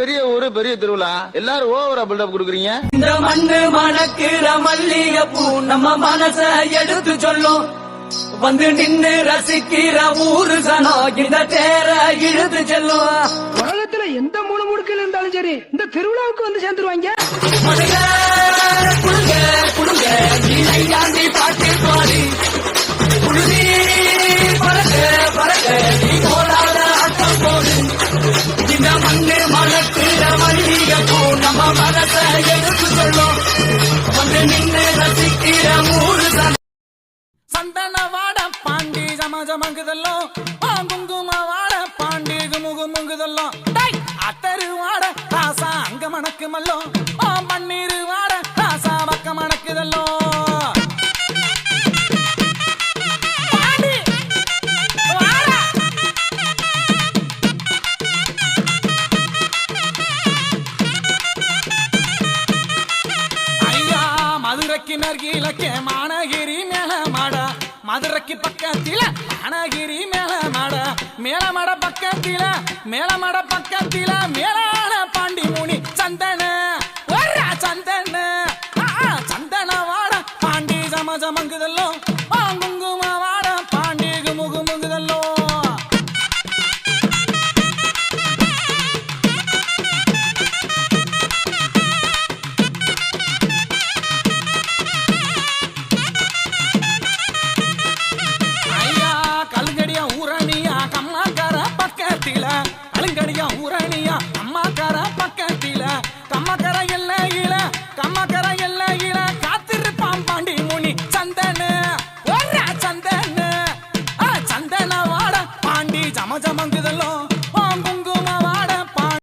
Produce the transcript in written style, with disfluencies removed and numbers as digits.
பெரிய ஊரு பெரிய திருவிழா எல்லாரும் ஓவரா பில்டப் குடுக்குறீங்க. இந்த மண்ணு மணக்கிற மல்லிகை பூ நம்ம மனச எடுத்து சொல்லும். வந்து நின்னு ரசிக்கிற ஊரு சனம் இந்த தேர இழுத்து செல்லும். உலகத்துல எந்த மூணு முடுக்கில் இருந்தாலும் சரி இந்த திருவிழாவுக்கு வந்து சேர்ந்துருவாங்க. குடுங்க குடுங்க நீ நையாண்டி பாட்டு பாடி குடுதி பறக்க பறக்க நீ போராட ஆட்டம் போடு. இந்த மண்ணு மணக்கிற மல்லிகை பூ நம்ம மனச எடுத்து சொல்லும். வந்து நின்னு ரசிக்கிற ஊரு சனம் சந்தன வாட பாண்டி ஜமஜமங்குதல்லோ குங்கும வாட பாண்டி குமுகுமுங்குதல்லோ அத்தரு வாட ராசா அங்க மணக்கு மல்லோ பன்னீரு வாட ராசா பக்க மணக்குதல்லோ. ஐயா மதுரைக்கு நர்கீலக்கே மானகிரி மேல மாடா மதுரைக்கு பக்கத்தில மானகிரி மேல மாட மேலமட பக்கத்தில